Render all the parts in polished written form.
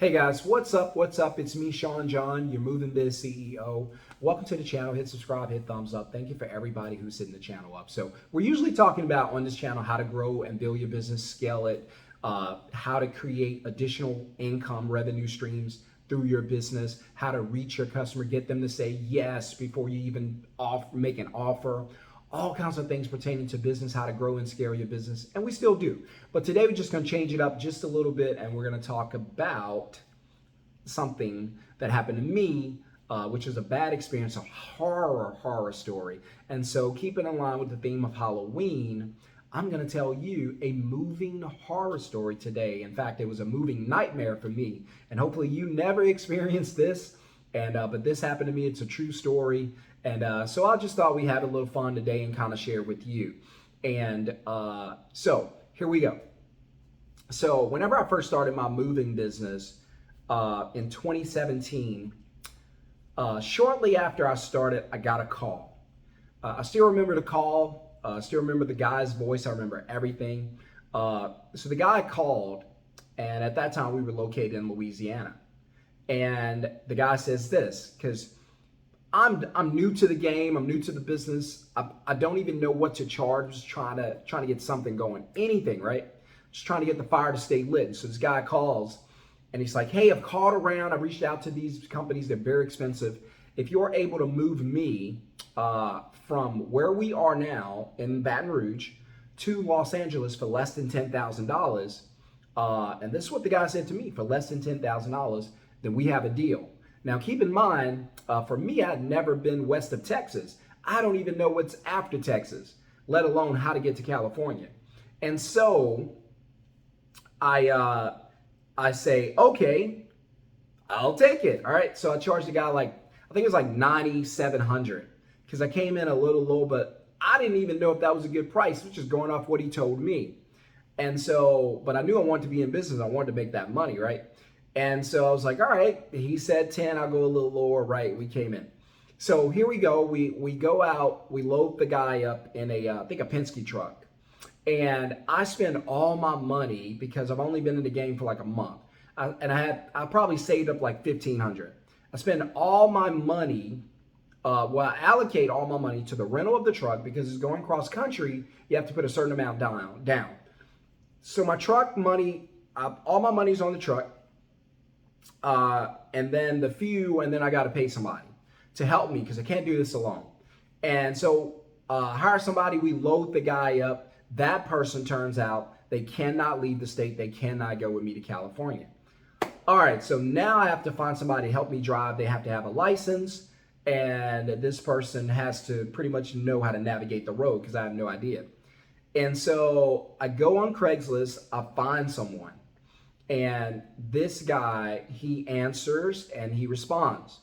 Hey guys, what's up? What's up? It's me, Sean John, your Moving Biz CEO. Welcome to the channel. Hit subscribe, hit thumbs up. Thank you for everybody who's hitting the channel up. So we're usually talking about on this channel how to grow and build your business, scale it, how to create additional income revenue streams through your business, how to reach your customer, get them to say yes before you even make an offer. All kinds of things pertaining to business, how to grow and scale your business, and we still do. But today we're just going to change it up just a little bit, and we're going to talk about something that happened to me, which was a bad experience, a horror story. And so keeping in line with the theme of Halloween, I'm going to tell you a moving horror story today. In fact, it was a moving nightmare for me, and hopefully you never experienced this. And but this happened to me. It's a true story. And so I just thought we had a little fun today and kind of share with you. And so here we go. So whenever I first started my moving business in 2017, shortly after I started, I got a call. I still remember the call. I still remember the guy's voice. I remember everything. So the guy called, and at that time we were located in Louisiana. And the guy says this, because I'm new to the game. I'm new to the business. I don't even know what to charge. Just trying to get something going. Anything, right? Just trying to get the fire to stay lit. So this guy calls and he's like, hey, I've called around. I reached out to these companies. They're very expensive. If you're able to move me from where we are now in Baton Rouge to Los Angeles for less than $10,000, and this is what the guy said to me, for less than $10,000, then we have a deal. Now, keep in mind, for me, I'd never been west of Texas. I don't even know what's after Texas, let alone how to get to California. And so I say, okay, I'll take it. All right. So I charged the guy I think it was like $9,700 because I came in a little low, but I didn't even know if that was a good price, which is going off what he told me. And so, but I knew I wanted to be in business. I wanted to make that money, right? And so I was like, all right, he said 10, I'll go a little lower, right? We came in. So here we go. We go out, we load the guy up in I think a Penske truck. And I spend all my money because I've only been in the game for like a month. I probably saved up like $1,500. I spend all my money, I allocate all my money to the rental of the truck because it's going cross country. You have to put a certain amount down. So my truck money, all my money's on the truck. And then and then I got to pay somebody to help me because I can't do this alone. And so hire somebody, we load the guy up. That person turns out they cannot leave the state. They cannot go with me to California. All right, so now I have to find somebody to help me drive. They have to have a license, and this person has to pretty much know how to navigate the road because I have no idea. And so I go on Craigslist, I find someone. And this guy, he answers and he responds.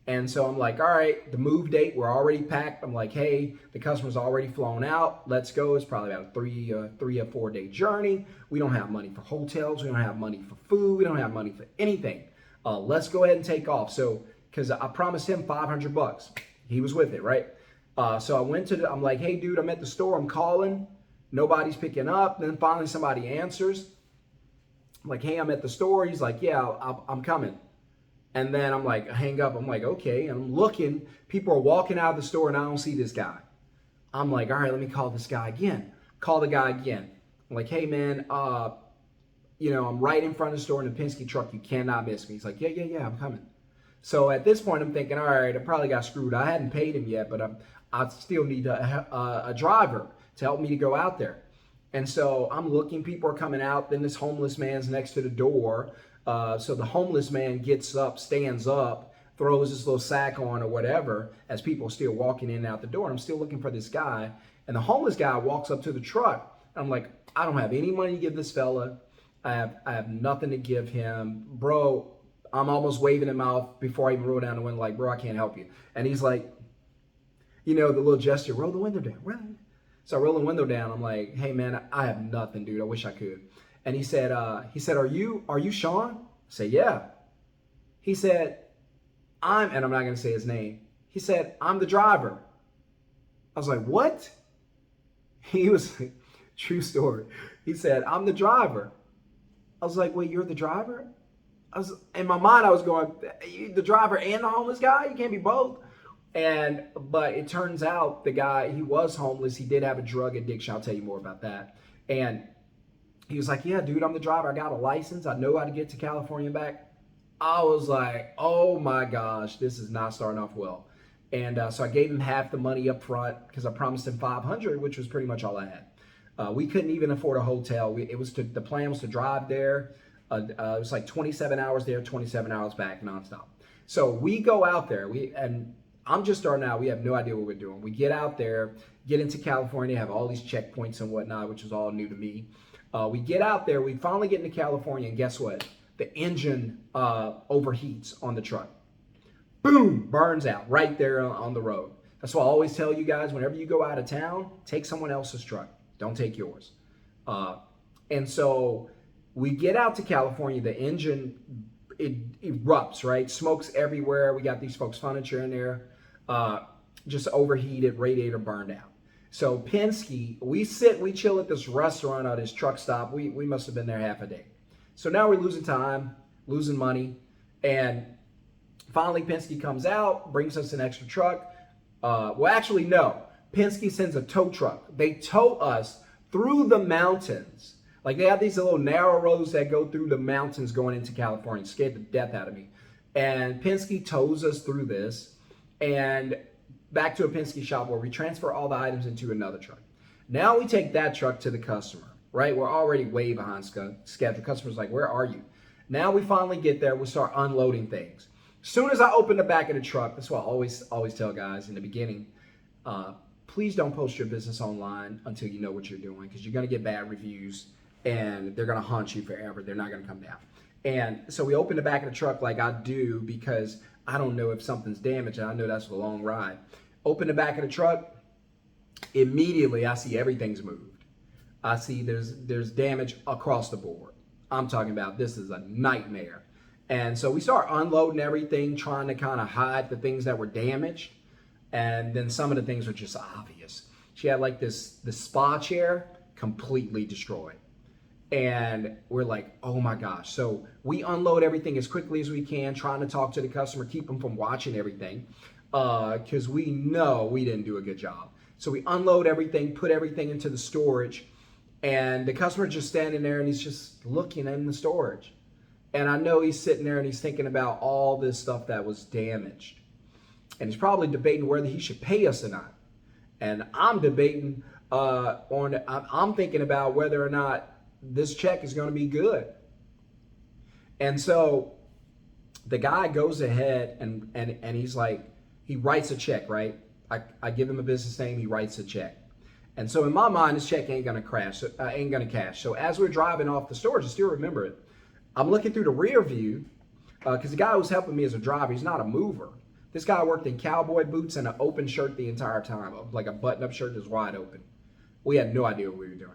And so I'm like, all right, the move date, we're already packed. I'm like, hey, the customer's already flown out. Let's go. It's probably about a 3 or 4 day journey. We don't have money for hotels. We don't have money for food. We don't have money for anything. Let's go ahead and take off. So, because I promised him $500. He was with it, right? So I went I'm like, hey, dude, I'm at the store. I'm calling. Nobody's picking up. Then finally somebody answers. I'm like, hey, I'm at the store. He's like, yeah, I'm coming. And then I'm like, hang up. I'm like, okay. And I'm looking. People are walking out of the store and I don't see this guy. I'm like, all right, let me call this guy again. Call the guy again. I'm like, hey, man, I'm right in front of the store in the Penske truck. You cannot miss me. He's like, yeah, I'm coming. So at this point, I'm thinking, all right, I probably got screwed. I hadn't paid him yet, but I still need a driver to help me to go out there. And so I'm looking, people are coming out. Then this homeless man's next to the door. So the homeless man gets up, stands up, throws his little sack on or whatever as people are still walking in and out the door. And I'm still looking for this guy. And the homeless guy walks up to the truck. I'm like, I don't have any money to give this fella. I have nothing to give him. Bro, I'm almost waving him out before I even roll down the window like, bro, I can't help you. And he's like, the little gesture, roll the window down, right? So I roll the window down. I'm like, hey, man, I have nothing, dude. I wish I could. And he said, are you Sean? I say, yeah. He said, and I'm not going to say his name. He said, I'm the driver. I was like, what? He was, true story. He said, I'm the driver. I was like, wait, you're the driver? in my mind, I was going, the driver and the homeless guy? You can't be both. But it turns out the guy, he was homeless. He did have a drug addiction. I'll tell you more about that. And he was like, yeah, dude, I'm the driver. I got a license. I know how to get to California back. I was like, oh my gosh, this is not starting off well. And so I gave him half the money up front because I promised him 500, which was pretty much all I had. We couldn't even afford a hotel. The plan was to drive there. It was like 27 hours there, 27 hours back, nonstop. So we go out there. And I'm just starting out. We have no idea what we're doing. We get out there, get into California, have all these checkpoints and whatnot, which was all new to me. We get out there. We finally get into California, and guess what? The engine overheats on the truck. Boom, burns out right there on the road. That's why I always tell you guys, whenever you go out of town, take someone else's truck. Don't take yours. And so we get out to California. The engine, it erupts, right? Smokes everywhere. We got these folks' furniture in there. Just overheated, radiator burned out. So Penske, we chill at this restaurant or this truck stop. We must have been there half a day. So now we're losing time, losing money, and finally Penske comes out, brings us an extra truck. Well, actually, no. Penske sends a tow truck. They tow us through the mountains. Like, they have these little narrow roads that go through the mountains going into California. It scared the death out of me. And Penske tows us through this and back to a Penske shop where we transfer all the items into another truck. Now we take that truck to the customer. Right? We're already way behind schedule. Customer's like, where are you? Now we finally get there. We start unloading things. As soon as I open the back of the truck, that's what I always tell guys in the beginning, please don't post your business online until you know what you're doing, because you're going to get bad reviews and they're going to haunt you forever. They're not going to come down. And so we open the back of the truck like I do because I don't know if something's damaged, and I know that's a long ride. Open the back of the truck, immediately I see everything's moved. I see there's damage across the board. I'm talking about this is a nightmare. And so we start unloading everything, trying to kind of hide the things that were damaged. And then some of the things were just obvious. She had like this spa chair completely destroyed. And we're like, oh my gosh. So we unload everything as quickly as we can, trying to talk to the customer, keep them from watching everything, because we know we didn't do a good job. So we unload everything, put everything into the storage. And the customer just standing there and he's just looking in the storage. And I know he's sitting there and he's thinking about all this stuff that was damaged. And he's probably debating whether he should pay us or not. And I'm debating I'm thinking about whether or not this check is going to be good. And so the guy goes ahead and he's like, he writes a check, right? I give him a business name, he writes a check. And so in my mind, this check ain't gonna cash. So as we're driving off the storage, I still remember it. I'm looking through the rear view because the guy who was helping me as a driver, he's not a mover. This guy worked in cowboy boots and an open shirt the entire time, like a button-up shirt that's wide open. We had no idea what we were doing.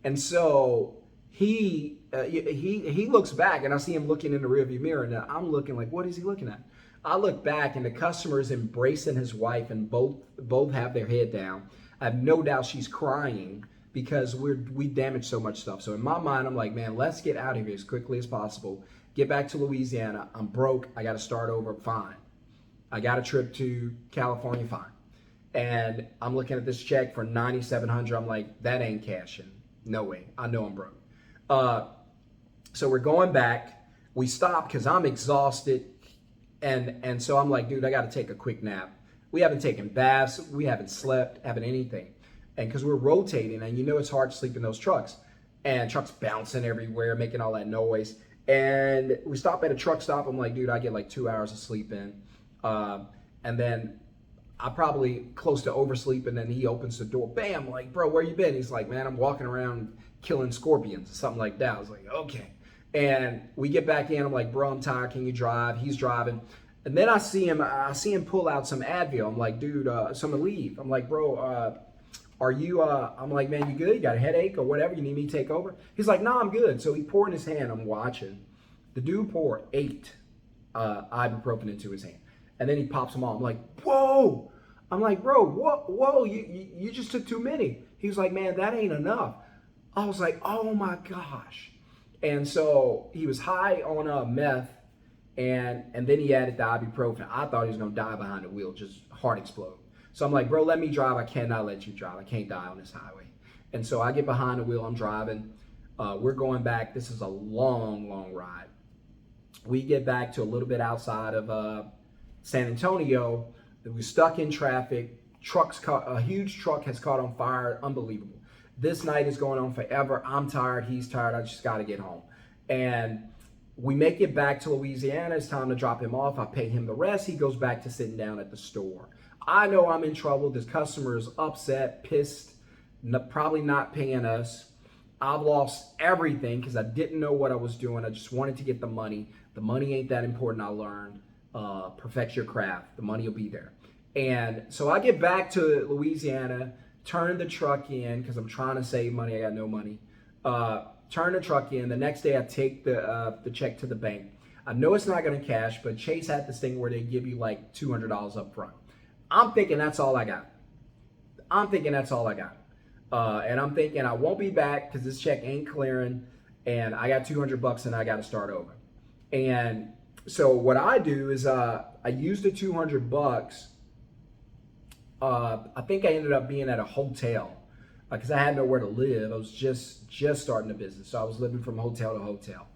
And so he looks back, and I see him looking in the rearview mirror, and I'm looking like, what is he looking at? I look back, and the customer is embracing his wife, and both have their head down. I have no doubt she's crying because we damaged so much stuff. So in my mind, I'm like, man, let's get out of here as quickly as possible. Get back to Louisiana. I'm broke. I got to start over. Fine. I got a trip to California. Fine. And I'm looking at this check for $9,700. I'm like, that ain't cashing. No way. I know I'm broke. So we're going back. We stop because I'm exhausted. And so I'm like, dude, I got to take a quick nap. We haven't taken baths. We haven't slept, haven't anything. And because we're rotating, and you know it's hard to sleep in those trucks. And trucks bouncing everywhere, making all that noise. And we stop at a truck stop. I'm like, dude, I get like 2 hours of sleep in. And then I probably close to oversleep. And then he opens the door. Bam, like, bro, where you been? He's like, man, I'm walking around killing scorpions or something like that. I was like, okay. And we get back in. I'm like, bro, I'm tired. Can you drive? He's driving. And then I see him pull out some Advil. I'm like, dude, some Aleve. I'm like, bro, are you, I'm like, man, you good? You got a headache or whatever? You need me to take over? He's like, no, I'm good. So he poured in his hand. I'm watching. The dude poured 8 ibuprofen into his hand. And then he pops them all. I'm like, whoa. I'm like, bro, whoa, you just took too many. He was like, man, that ain't enough. I was like, oh my gosh. And so he was high on meth, and then he added the ibuprofen. I thought he was gonna die behind the wheel, just heart explode. So I'm like, bro, let me drive. I cannot let you drive. I can't die on this highway. And so I get behind the wheel. I'm driving. We're going back. This is a long, long ride. We get back to a little bit outside of San Antonio. We're stuck in traffic. A huge truck has caught on fire. Unbelievable. This night is going on forever. I'm tired. He's tired. I just got to get home. And we make it back to Louisiana. It's time to drop him off. I pay him the rest. He goes back to sitting down at the store. I know I'm in trouble. This customer is upset, pissed, probably not paying us. I've lost everything because I didn't know what I was doing. I just wanted to get the money. The money ain't that important, I learned. Perfect your craft. The money will be there. And so I get back to Louisiana, turn the truck in because I'm trying to save money. I got no money. Turn the truck in. The next day I take the check to the bank. I know it's not going to cash, but Chase had this thing where they give you like $200 up front. I'm thinking that's all I got. And I'm thinking I won't be back because this check ain't clearing, and I got $200 and I got to start over. And so what I do is I use the $200. I think I ended up being at a hotel because I had nowhere to live. I was just starting the business, so I was living from hotel to hotel.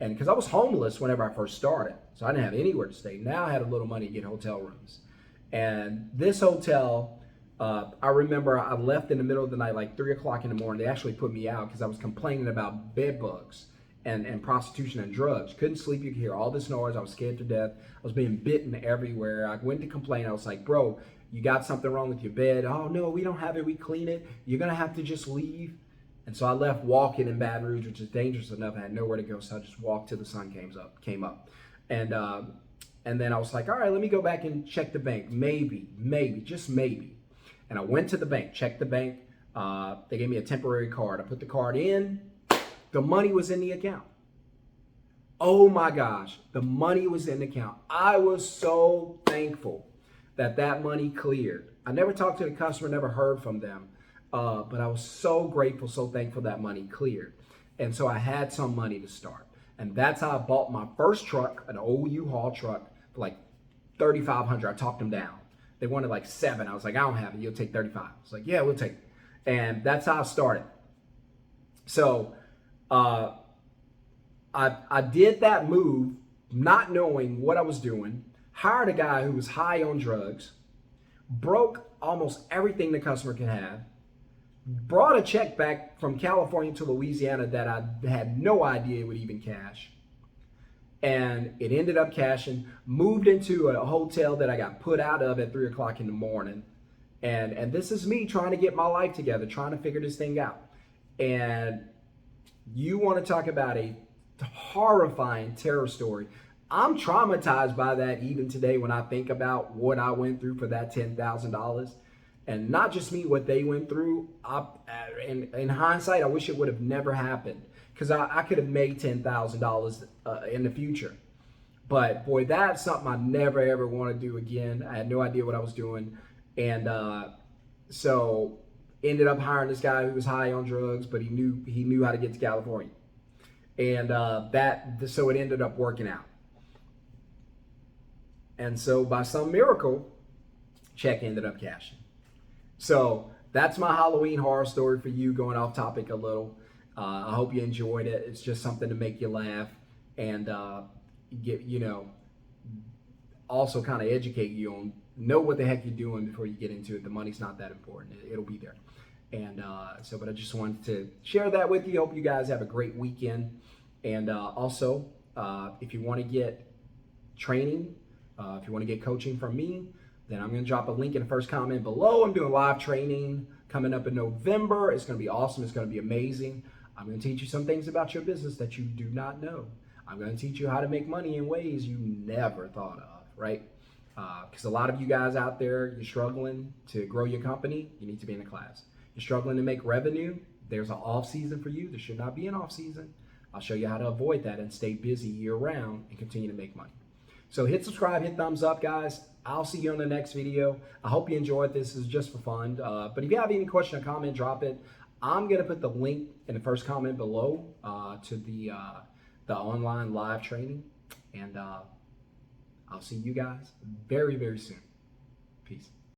And because I was homeless whenever I first started, so I didn't have anywhere to stay. Now I had a little money to get hotel rooms. And this hotel, I remember I left in the middle of the night, like 3 o'clock in the morning. They actually put me out because I was complaining about bed bugs and prostitution and drugs. Couldn't sleep. You could hear all this noise. I was scared to death. I was being bitten everywhere. I went to complain. I was like, bro, you got something wrong with your bed? Oh, no, we don't have it. We clean it. You're going to have to just leave. And so I left walking in Baton Rouge, which is dangerous enough. I had nowhere to go, so I just walked till the sun came up. And then I was like, all right, let me go back and check the bank. Maybe, just maybe. And I went to the bank, checked the bank. They gave me a temporary card. I put the card in. The money was in the account. Oh my gosh, the money was in the account. I was so thankful that money cleared. I never talked to the customer, never heard from them. But I was so grateful, so thankful that money cleared. And so I had some money to start. And that's how I bought my first truck, an old U-Haul truck, for like $3,500. I talked them down. They wanted like $7,000. I was like, I don't have it. You'll take $35,000. I was like, yeah, we'll take it. And that's how I started. So I did that move, not knowing what I was doing, hired a guy who was high on drugs, broke almost everything the customer could have, brought a check back from California to Louisiana that I had no idea would even cash. And it ended up cashing, moved into a hotel that I got put out of at 3 o'clock in the morning. And this is me trying to get my life together, trying to figure this thing out. And you want to talk about a horrifying terror story. I'm traumatized by that even today when I think about what I went through for that $10,000. And not just me, what they went through. In hindsight, I wish it would have never happened because I could have made $10,000 in the future. But boy, that's something I never ever want to do again. I had no idea what I was doing. And so ended up hiring this guy who was high on drugs, but he knew how to get to California. And so it ended up working out. And so by some miracle, check ended up cashing. So that's my Halloween horror story for you, going off topic a little. I hope you enjoyed it. It's just something to make you laugh and also kind of educate you on know what the heck you're doing before you get into it. The money's not that important. It'll be there. And but I just wanted to share that with you. Hope you guys have a great weekend. And also, if you want to get training, if you want to get coaching from me, then I'm going to drop a link in the first comment below. I'm doing live training coming up in November. It's going to be awesome. It's going to be amazing. I'm going to teach you some things about your business that you do not know. I'm going to teach you how to make money in ways you never thought of, right? Because a lot of you guys out there, you're struggling to grow your company. You need to be in a class. You're struggling to make revenue. There's an off season for you. There should not be an off season. I'll show you how to avoid that and stay busy year round and continue to make money. So hit subscribe, hit thumbs up, guys. I'll see you on the next video. I hope you enjoyed this. This is just for fun. But if you have any question or comment, drop it. I'm going to put the link in the first comment below to the online live training. And I'll see you guys very, very soon. Peace.